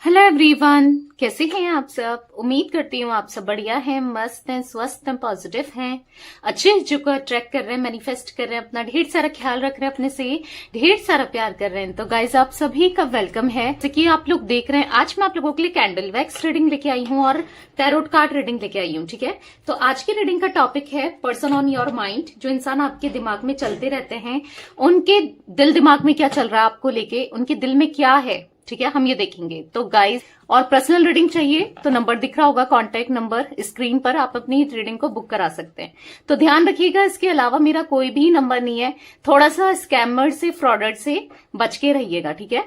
Hello everyone, कैसे हैं आप सब। उम्मीद करती हूँ आप सब बढ़िया हैं, मस्त हैं, स्वस्थ हैं, पॉजिटिव हैं, अच्छे चीजों को अट्रैक्ट कर रहे हैं, मैनिफेस्ट कर रहे हैं, अपना ढेर सारा ख्याल रख रहे हैं, अपने से ढेर सारा प्यार कर रहे हैं। तो गाइज आप सभी का वेलकम है। जैसे कि आप लोग देख रहे हैं, आज मैं आप लोगों के लिए कैंडल वैक्स रीडिंग लेके आई हूँ और टैरोट कार्ड रीडिंग लेके आई हूँ। ठीक है, तो आज की रीडिंग का टॉपिक है पर्सन ऑन योर माइंड। जो इंसान आपके दिमाग में चलते रहते हैं, उनके दिल दिमाग में क्या चल रहा है आपको लेके, उनके दिल में क्या है, ठीक है, हम ये देखेंगे। तो गाइज, और पर्सनल रीडिंग चाहिए तो नंबर दिख रहा होगा, कॉन्टैक्ट नंबर स्क्रीन पर, आप अपनी रीडिंग को बुक करा सकते हैं। तो ध्यान रखिएगा, इसके अलावा मेरा कोई भी नंबर नहीं है। थोड़ा सा स्कैमर से, फ्रॉडर से बच के रहिएगा, ठीक है।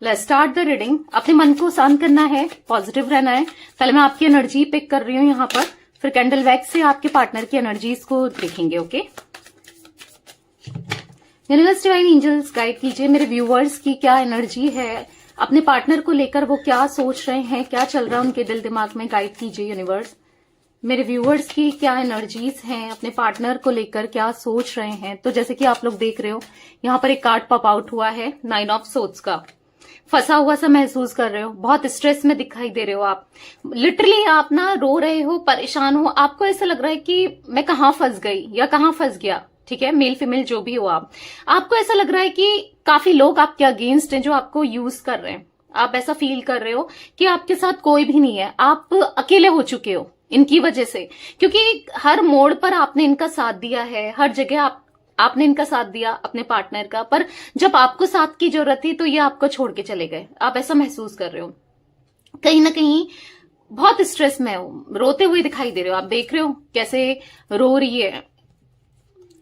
Let's start the reading. अपने मन को शांत करना है, पॉजिटिव रहना है। पहले मैं आपकी एनर्जी पिक कर रही हूँ यहाँ पर, फिर कैंडल वैक्स से आपके पार्टनर की एनर्जीज को देखेंगे। Okay, universe divine angels guide कीजिए मेरे व्यूअर्स की क्या एनर्जी है, अपने पार्टनर को लेकर वो क्या सोच रहे हैं, क्या चल रहा है उनके दिल दिमाग में। गाइड कीजिए यूनिवर्स, मेरे व्यूअर्स की क्या एनर्जीज हैं, अपने पार्टनर को लेकर क्या सोच रहे हैं। तो जैसे कि आप लोग देख रहे हो, यहाँ पर एक कार्ड पॉप आउट हुआ है, 9 ऑफ सोर्ड्स का। फंसा हुआ सा महसूस कर रहे हो, बहुत स्ट्रेस में दिखाई दे रहे हो आप। लिटरली आप ना रो रहे हो, परेशान हो, आपको ऐसा लग रहा है कि मैं कहाँ फंस गई या कहाँ फंस गया। ठीक है, मेल फीमेल जो भी हो आपको ऐसा लग रहा है कि काफी लोग आपके अगेंस्ट हैं, जो आपको यूज कर रहे हैं। आप ऐसा फील कर रहे हो कि आपके साथ कोई भी नहीं है, आप अकेले हो चुके हो इनकी वजह से, क्योंकि हर मोड़ पर आपने इनका साथ दिया है, हर जगह आपने इनका साथ दिया अपने पार्टनर का, पर जब आपको साथ की जरूरत थी तो ये आपको छोड़ के चले गए। आप ऐसा महसूस कर रहे हो, कहीं ना कहीं बहुत स्ट्रेस में हो, रोते हुए दिखाई दे रहे हो। आप देख रहे हो कैसे रो रही है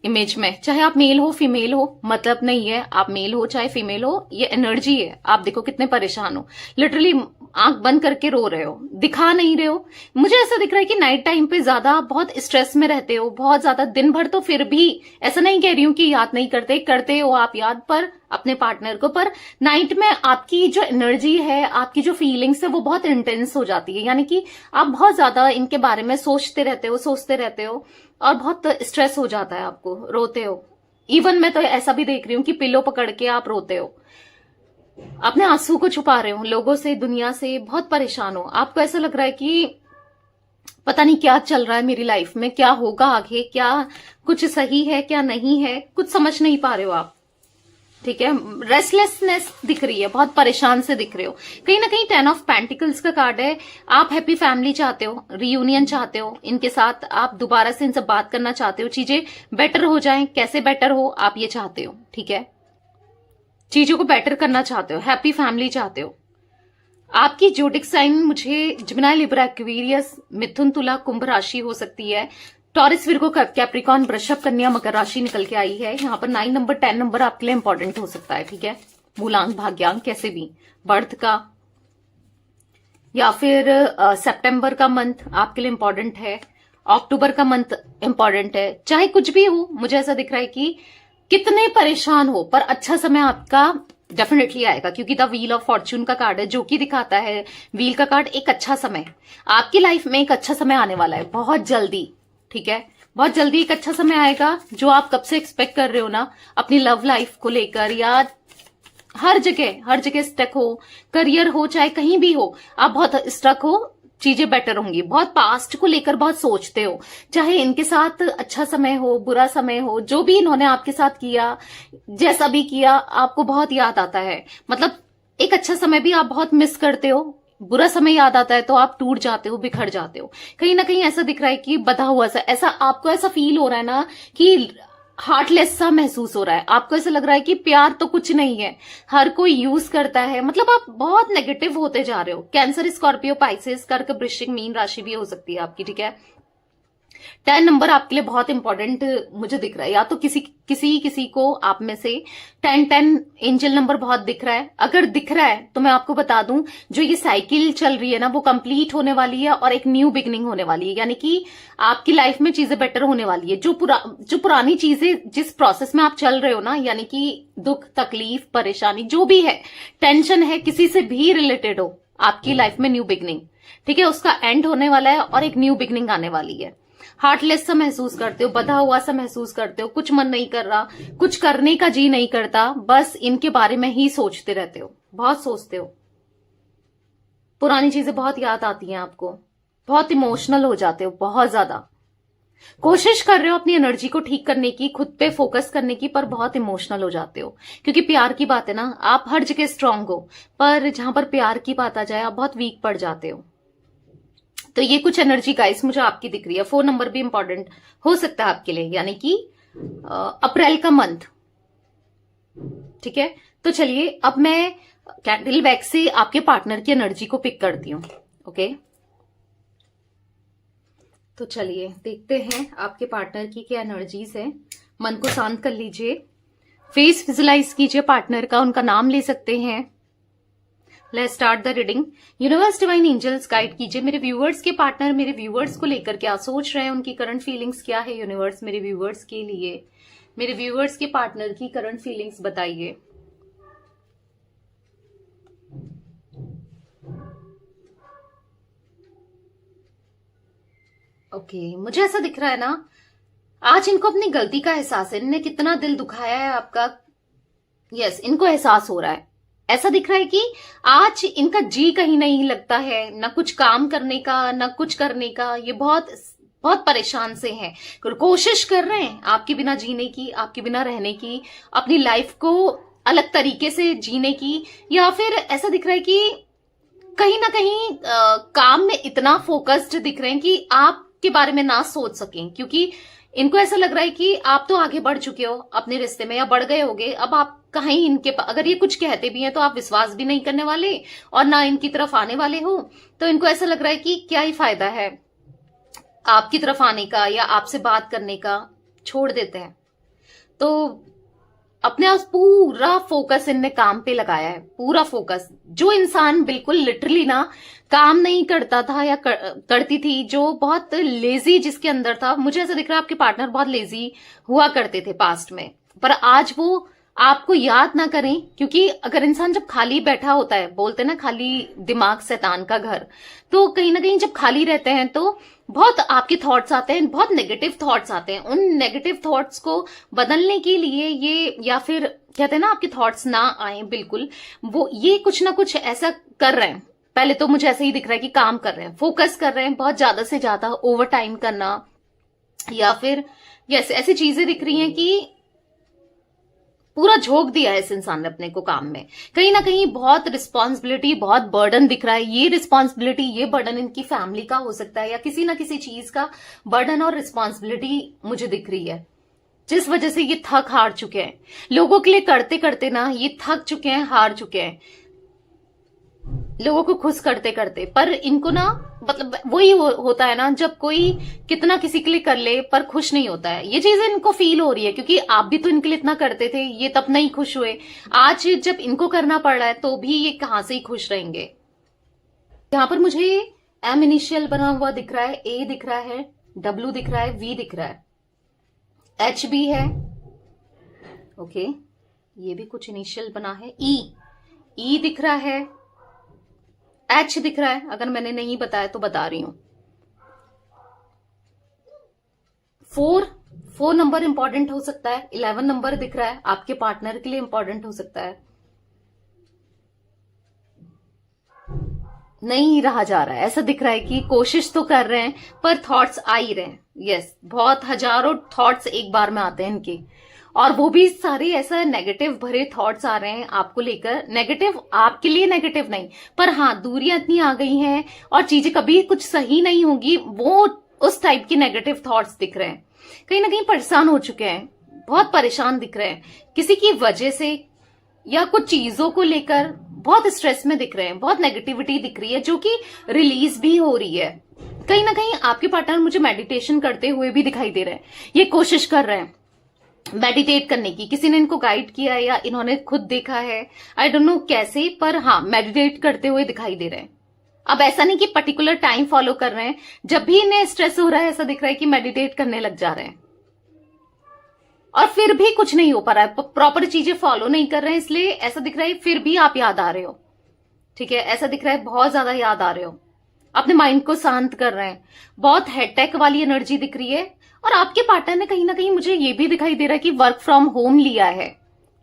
इमेज में, चाहे आप मेल हो फीमेल हो, मतलब नहीं है आप मेल हो चाहे फीमेल हो, ये एनर्जी है। आप देखो कितने परेशान हो, लिटरली आंख बंद करके रो रहे हो, दिखा नहीं रहे हो। मुझे ऐसा दिख रहा है कि नाइट टाइम पे ज्यादा बहुत स्ट्रेस में रहते हो, बहुत ज्यादा। दिन भर तो फिर भी ऐसा नहीं कह रही हूं कि याद नहीं करते हो आप याद, पर अपने पार्टनर को, पर नाइट में आपकी जो एनर्जी है, आपकी जो फीलिंग्स है, वो बहुत इंटेंस हो जाती है। यानी कि आप बहुत ज्यादा इनके बारे में सोचते रहते हो और बहुत स्ट्रेस हो जाता है आपको, रोते हो। इवन मैं तो ऐसा भी देख रही हूँ कि पिलो पकड़ के आप रोते हो, अपने आंसू को छुपा रहे हो, लोगों से, दुनिया से बहुत परेशान हो। आपको ऐसा लग रहा है कि पता नहीं क्या चल रहा है मेरी लाइफ में, क्या होगा आगे, क्या कुछ सही है क्या नहीं है, कुछ समझ नहीं पा रहे हो आप। ठीक है, रेस्टलेसनेस दिख रही है, बहुत परेशान से दिख रहे हो। कहीं ना कहीं 10 ऑफ पेंटिकल्स का कार्ड है। आप हैप्पी फैमिली चाहते हो, रियूनियन चाहते हो इनके साथ, आप दोबारा से इनसे बात करना चाहते हो, चीजें बेटर हो जाएं। कैसे बेटर हो आप ये चाहते हो, ठीक है, चीजों को बेटर करना चाहते हो, हैप्पी फैमिली चाहते हो। आपकी जोडिक साइन मुझे जिमिनी, लिब्रा, एक्वेरियस, मिथुन, तुला, कुंभ राशि हो सकती है। टॉरस, विर्गो, कैप्रिकॉन, वृषभ, कन्या, मकर राशि निकल के आई है। यहाँ पर 9 नंबर, 10 नंबर आपके लिए इंपॉर्टेंट हो सकता है। ठीक है, मूलांक, भाग्यांक, कैसे भी, बर्थ का या फिर सितंबर का मंथ आपके लिए इंपॉर्टेंट है, अक्टूबर का मंथ इंपॉर्टेंट है, चाहे कुछ भी हो। मुझे ऐसा दिख रहा है कि कितने परेशान हो, पर अच्छा समय आपका डेफिनेटली आएगा, क्योंकि द व्हील ऑफ फॉर्च्यून का कार्ड है, जो कि दिखाता है व्हील का कार्ड, एक अच्छा समय आपकी लाइफ में, एक अच्छा समय आने वाला है बहुत जल्दी। ठीक है, बहुत जल्दी एक अच्छा समय आएगा, जो आप कब से एक्सपेक्ट कर रहे हो ना, अपनी लव लाइफ को लेकर, या हर जगह स्टक हो, करियर हो, चाहे कहीं भी हो, आप बहुत स्टक हो, चीजें बेटर होंगी। बहुत पास्ट को लेकर बहुत सोचते हो, चाहे इनके साथ अच्छा समय हो, बुरा समय हो, जो भी इन्होंने आपके साथ किया, जैसा भी किया, आपको बहुत याद आता है। मतलब एक अच्छा समय भी आप बहुत मिस करते हो, बुरा समय याद आता है तो आप टूट जाते हो, बिखर जाते हो। कहीं ना कहीं ऐसा दिख रहा है कि बधा हुआ सा, ऐसा आपको ऐसा फील हो रहा है ना कि हार्टलेस सा महसूस हो रहा है। आपको ऐसा लग रहा है कि प्यार तो कुछ नहीं है, हर कोई यूज करता है। मतलब आप बहुत नेगेटिव होते जा रहे हो। कैंसर, स्कॉर्पियो, पाइसेस, कर्क, वृश्चिक, मीन राशि भी हो सकती है आपकी। ठीक है, 10 नंबर आपके लिए बहुत इंपॉर्टेंट मुझे दिख रहा है। या तो किसी को आप में से 10 एंजल नंबर बहुत दिख रहा है। अगर दिख रहा है तो मैं आपको बता दूं, जो ये साइकिल चल रही है ना, वो कंप्लीट होने वाली है और एक न्यू बिगनिंग होने वाली है। यानी कि आपकी लाइफ में चीजें बेटर होने वाली है। जो पुरानी चीजें, जिस प्रोसेस में आप चल रहे हो ना, यानी कि दुख, तकलीफ, परेशानी जो भी है, टेंशन है, किसी से भी रिलेटेड हो, आपकी लाइफ में न्यू बिगनिंग, ठीक है, उसका एंड होने वाला है और एक न्यू बिगनिंग आने वाली है। हार्टलेस सा महसूस करते हो, बंधा हुआ सा महसूस करते हो, कुछ मन नहीं कर रहा, कुछ करने का जी नहीं करता, बस इनके बारे में ही सोचते रहते हो, बहुत सोचते हो, पुरानी चीजें बहुत याद आती हैं आपको, बहुत इमोशनल हो जाते हो, बहुत ज्यादा कोशिश कर रहे हो अपनी एनर्जी को ठीक करने की, खुद पे फोकस करने की, पर बहुत इमोशनल हो जाते हो। क्योंकि प्यार की बात है ना, आप हर जगह स्ट्रांग हो, पर जहां पर प्यार की बात आ जाए आप बहुत वीक पड़ जाते हो। तो ये कुछ एनर्जी गाइस मुझे आपकी दिख रही है। 4 नंबर भी इंपॉर्टेंट हो सकता है आपके लिए, यानी कि अप्रैल का मंथ। ठीक है, तो चलिए अब मैं कैंडल वैक्स से आपके पार्टनर की एनर्जी को पिक करती हूँ। ओके, तो चलिए देखते हैं आपके पार्टनर की क्या एनर्जीज है। मन को शांत कर लीजिए, फेस विजुलाइज कीजिए पार्टनर का, उनका नाम ले सकते हैं। Let's start the reading. Universe divine angels guide कीजिए मेरे व्यूअर्स के पार्टनर मेरे व्यूअर्स को लेकर क्या सोच रहे हैं, उनकी करंट फीलिंग्स क्या है। यूनिवर्स मेरे व्यूअर्स के लिए, मेरे व्यूअर्स के पार्टनर की करंट फीलिंग्स बताइए। ओके, मुझे ऐसा दिख रहा है ना, आज इनको अपनी गलती का एहसास है, इन्होंने कितना दिल दुखाया है आपका। यस, इनको एहसास हो रहा है। ऐसा दिख रहा है कि आज इनका जी कहीं नहीं लगता है, ना कुछ काम करने का, ना कुछ करने का। ये बहुत बहुत परेशान से हैं, कोशिश कर रहे हैं आपके बिना जीने की, आपके बिना रहने की, अपनी लाइफ को अलग तरीके से जीने की। या फिर ऐसा दिख रहा है कि कहीं ना कहीं काम में इतना फोकस्ड दिख रहे हैं कि आपके बारे में ना सोच सकें, क्योंकि इनको ऐसा लग रहा है कि आप तो आगे बढ़ चुके हो अपने रिश्ते में, या बढ़ गए होगे। अब आप कहीं इनके, अगर ये कुछ कहते भी हैं तो आप विश्वास भी नहीं करने वाले और ना इनकी तरफ आने वाले हो। तो इनको ऐसा लग रहा है कि क्या ही फायदा है आपकी तरफ आने का या आपसे बात करने का, छोड़ देते हैं। तो अपने आप पूरा फोकस इनने काम पे लगाया है, पूरा फोकस। जो इंसान बिल्कुल लिटरली ना काम नहीं करता था या करती थी, जो बहुत लेजी जिसके अंदर था, मुझे ऐसा दिख रहा है आपके पार्टनर बहुत लेजी हुआ करते थे पास्ट में, पर आज वो आपको याद ना करें। क्योंकि अगर इंसान जब खाली बैठा होता है, बोलते ना खाली दिमाग शैतान का घर, तो कहीं ना कहीं जब खाली रहते हैं तो बहुत आपके थॉट्स आते हैं, बहुत नेगेटिव थॉट्स आते हैं। उन नेगेटिव थॉट्स को बदलने के लिए ये, या फिर कहते हैं ना आपके थॉट्स ना आए बिल्कुल, वो ये कुछ ना कुछ ऐसा कर रहे हैं। पहले तो मुझे ऐसे ही दिख रहा है कि काम कर रहे हैं, फोकस कर रहे हैं, बहुत ज्यादा से ज्यादा ओवर टाइम करना, या फिर यस ऐसी चीजें दिख रही हैं कि पूरा झोंक दिया है इस इंसान ने अपने को काम में। कहीं ना कहीं बहुत रिस्पॉन्सिबिलिटी, बहुत बर्डन दिख रहा है। ये रिस्पॉन्सिबिलिटी, ये बर्डन इनकी फैमिली का हो सकता है, या किसी ना किसी चीज का बर्डन और रिस्पॉन्सिबिलिटी मुझे दिख रही है, जिस वजह से ये थक हार चुके हैं। लोगों के लिए करते करते ना ये थक चुके हैं, हार चुके हैं, लोगों को खुश करते करते। पर इनको ना, मतलब वही होता है ना, जब कोई कितना किसी के लिए कर ले पर खुश नहीं होता है। ये चीजें इनको फील हो रही है, क्योंकि आप भी तो इनके लिए इतना करते थे, ये तब नहीं खुश हुए। आज जब इनको करना पड़ रहा है तो भी ये कहां से ही खुश रहेंगे। यहां पर मुझे एम इनिशियल बना हुआ दिख रहा है, ए दिख रहा है, डब्ल्यू दिख रहा है, वी दिख रहा है, एच भी है। ओके, ये भी कुछ इनिशियल बना है, ई दिख रहा है, एच दिख रहा है। अगर मैंने नहीं बताया तो बता रही हूं। 4 नंबर इंपॉर्टेंट हो सकता है। 11 नंबर दिख रहा है, आपके पार्टनर के लिए इंपॉर्टेंट हो सकता है। नहीं रहा जा रहा है, ऐसा दिख रहा है कि कोशिश तो कर रहे हैं पर थॉट्स आ ही रहे हैं। यस, बहुत हजारों थॉट्स एक बार में आते हैं इनके, और वो भी सारे ऐसा नेगेटिव भरे थॉट्स आ रहे हैं आपको लेकर। नेगेटिव आपके लिए नेगेटिव नहीं, पर हाँ दूरियां इतनी आ गई हैं और चीजें कभी कुछ सही नहीं होगी, वो उस टाइप की नेगेटिव थॉट्स दिख रहे हैं। कहीं ना कहीं परेशान हो चुके हैं, बहुत परेशान दिख रहे हैं किसी की वजह से, या कुछ चीजों को लेकर बहुत स्ट्रेस में दिख रहे हैं, बहुत नेगेटिविटी दिख रही है जो कि रिलीज भी हो रही है। कहीं ना कहीं आपके पार्टनर मुझे मेडिटेशन करते हुए भी दिखाई दे रहे हैं, ये कोशिश कर रहे हैं मेडिटेट करने की। किसी ने इनको गाइड किया है या इन्होंने खुद देखा है, आई डोंट नो कैसे, पर हाँ मेडिटेट करते हुए दिखाई दे रहे हैं। अब ऐसा नहीं कि पर्टिकुलर टाइम फॉलो कर रहे हैं, जब भी इन्हें स्ट्रेस हो रहा है ऐसा दिख रहा है कि मेडिटेट करने लग जा रहे हैं, और फिर भी कुछ नहीं हो पा रहा है, प्रॉपर चीजें फॉलो नहीं कर रहे हैं, इसलिए ऐसा दिख रहा है फिर भी आप याद आ रहे हो। ठीक है, ऐसा दिख रहा है बहुत ज्यादा याद आ रहे हो। अपने माइंड को शांत कर रहे हैं। बहुत हेडेक वाली एनर्जी दिख रही है। और आपके पार्टनर ने कहीं ना कहीं मुझे ये भी दिखाई दे रहा है कि वर्क फ्रॉम होम लिया है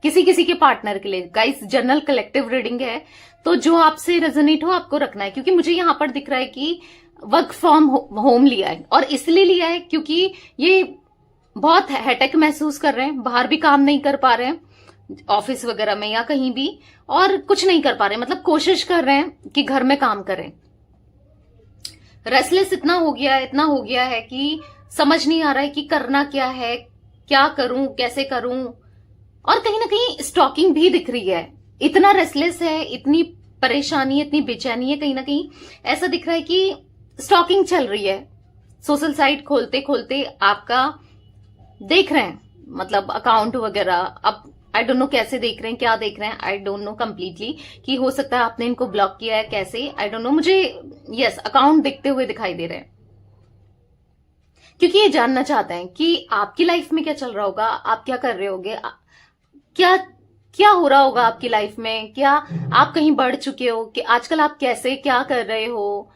किसी किसी के पार्टनर के लिए। गाइस, जनरल कलेक्टिव रीडिंग है, तो जो आपसे रेजोनेट हो आपको रखना है, क्योंकि मुझे यहां पर दिख रहा है कि वर्क फ्रॉम होम लिया है। और इसलिए लिया है क्योंकि ये बहुत हेडेक महसूस कर रहे हैं, बाहर भी काम नहीं कर पा रहे हैं ऑफिस वगैरह में या कहीं भी, और कुछ नहीं कर पा रहे, मतलब कोशिश कर रहे हैं कि घर में काम करें। रेस्टलेस इतना हो गया है कि समझ नहीं आ रहा है कि करना क्या है, क्या करूं, कैसे करूं। और कहीं ना कहीं स्टॉकिंग भी दिख रही है। इतना रेस्टलेस है, इतनी परेशानी, इतनी बेचैनी है, कहीं ना कहीं ऐसा दिख रहा है कि स्टॉकिंग चल रही है। सोशल साइट खोलते खोलते आपका देख रहे हैं, मतलब अकाउंट वगैरह। अब आई डोंट नो कैसे देख रहे हैं, क्या देख रहे हैं, आई डोंट नो कंप्लीटली, कि हो सकता है आपने इनको ब्लॉक किया है, कैसे, आई डोंट नो। मुझे यस अकाउंट दिखते हुए दिखाई दे रहे हैं, क्योंकि ये जानना चाहते हैं कि आपकी लाइफ में क्या चल रहा होगा, आप क्या कर रहे होगे, क्या क्या हो रहा होगा आपकी लाइफ में, क्या आप कहीं बढ़ चुके हो, कि आजकल आप कैसे क्या कर रहे हो।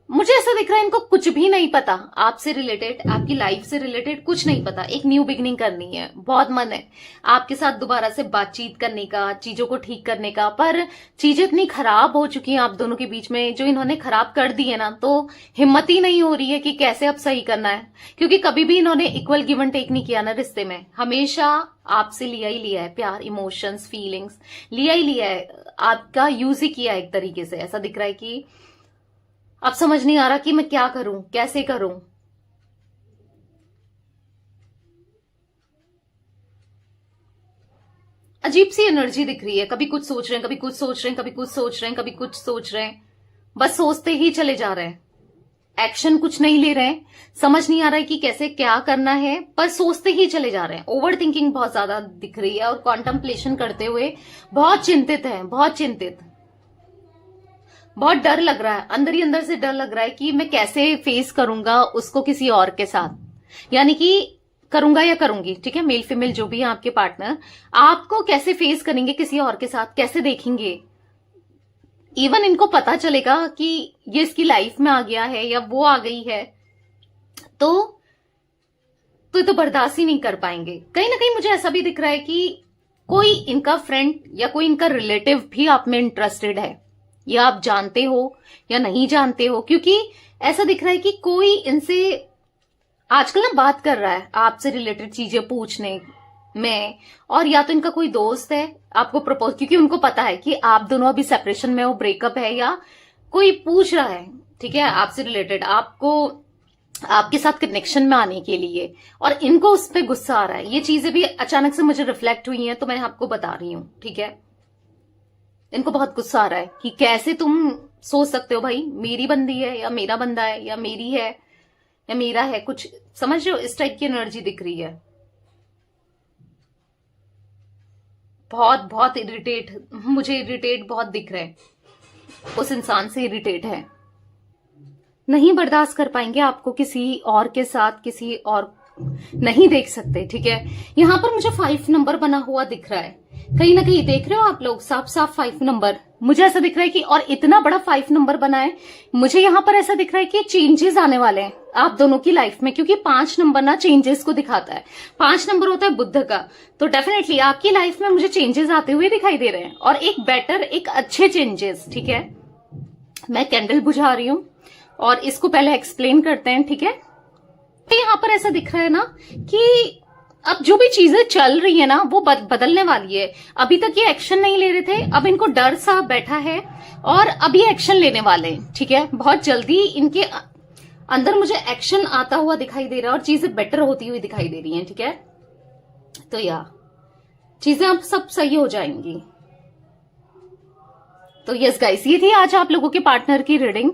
मुझे ऐसा दिख रहा है इनको कुछ भी नहीं पता आपसे रिलेटेड, आपकी लाइफ से रिलेटेड कुछ नहीं पता। एक न्यू बिगिनिंग करनी है, बहुत मन है आपके साथ दोबारा से बातचीत करने का, चीजों को ठीक करने का, पर चीजें इतनी खराब हो चुकी हैं आप दोनों के बीच में, जो इन्होंने खराब कर दी है ना, तो हिम्मत ही नहीं हो रही है कि कैसे अब सही करना है। क्योंकि कभी भी इन्होंने इक्वल गिव एंड टेक नहीं किया ना रिश्ते में, हमेशा आपसे लिया ही लिया है, प्यार, इमोशंस, फीलिंग्स लिया ही लिया है, आपका यूज ही किया है एक तरीके से। ऐसा दिख रहा है कि अब समझ नहीं आ रहा कि मैं क्या करूं, कैसे करूं। अजीब सी एनर्जी दिख रही है, कभी कुछ सोच रहे हैं, कभी कुछ सोच रहे हैं, कभी कुछ सोच रहे हैं, कभी कुछ सोच रहे हैं, बस सोचते ही चले जा रहे हैं, एक्शन कुछ नहीं ले रहे हैं। समझ नहीं आ रहा है कि कैसे क्या करना है, पर सोचते ही चले जा रहे हैं। ओवर थिंकिंग बहुत ज्यादा दिख रही है और कॉन्टेम्पलेशन करते हुए बहुत चिंतित है, बहुत चिंतित। बहुत डर लग रहा है, अंदर ही अंदर से डर लग रहा है कि मैं कैसे फेस करूंगा उसको किसी और के साथ, यानी कि करूंगा या करूंगी, ठीक है, मेल फीमेल जो भी है आपके पार्टनर, आपको कैसे फेस करेंगे किसी और के साथ, कैसे देखेंगे। इवन इनको पता चलेगा कि ये इसकी लाइफ में आ गया है या वो आ गई है, तो ये तो बर्दाश्त ही नहीं कर पाएंगे। कहीं ना कहीं मुझे ऐसा भी दिख रहा है कि कोई इनका फ्रेंड या कोई इनका रिलेटिव भी आप में इंटरेस्टेड है, या आप जानते हो या नहीं जानते हो, क्योंकि ऐसा दिख रहा है कि कोई इनसे आजकल ना बात कर रहा है आपसे रिलेटेड चीजें पूछने में, और या तो इनका कोई दोस्त है आपको प्रपोज, क्योंकि उनको पता है कि आप दोनों अभी सेपरेशन में हो, ब्रेकअप है, या कोई पूछ रहा है, ठीक है, आपसे रिलेटेड, आपको आपके साथ कनेक्शन में आने के लिए, और इनको उस पर गुस्सा आ रहा है। ये चीजें भी अचानक से मुझे रिफ्लेक्ट हुई हैं, तो मैं आपको बता रही हूं, ठीक है। इनको बहुत गुस्सा आ रहा है कि कैसे तुम सोच सकते हो भाई, मेरी बंदी है या मेरा बंदा है, या मेरी है या मेरा है, कुछ समझ रहे हो, इस टाइप की एनर्जी दिख रही है। बहुत बहुत इरिटेट, मुझे इरिटेट बहुत दिख रहे हैं, उस इंसान से इरिटेट है, नहीं बर्दाश्त कर पाएंगे आपको किसी और के साथ, किसी और नहीं देख सकते, ठीक है। यहां पर मुझे 5 नंबर बना हुआ दिख रहा है, कहीं ना कहीं देख रहे हो आप लोग, साफ साफ 5 नंबर मुझे ऐसा दिख रहा है कि, और इतना बड़ा 5 नंबर बना है, मुझे यहां पर ऐसा दिख रहा है कि चेंजेस आने वाले हैं आप दोनों की लाइफ में, क्योंकि 5 नंबर ना चेंजेस को दिखाता है। 5 नंबर होता है बुध का, तो डेफिनेटली आपकी लाइफ में मुझे चेंजेस आते हुए दिखाई दे रहे हैं, और एक बेटर, एक अच्छे चेंजेस, ठीक है। मैं कैंडल बुझा रही हूं और इसको पहले एक्सप्लेन करते हैं, ठीक है। तो यहां पर ऐसा दिख रहा है ना कि अब जो भी चीजें चल रही है ना वो बदलने वाली है। अभी तक ये एक्शन नहीं ले रहे थे, अब इनको डर सा बैठा है और अभी एक्शन लेने वाले हैं, ठीक है। बहुत जल्दी इनके अंदर मुझे एक्शन आता हुआ दिखाई दे रहा है और चीजें बेटर होती हुई दिखाई दे रही हैं, ठीक है। तो या चीजें अब सब सही हो जाएंगी। तो यस गाइस, ये थी आज आप लोगों के पार्टनर की रीडिंग।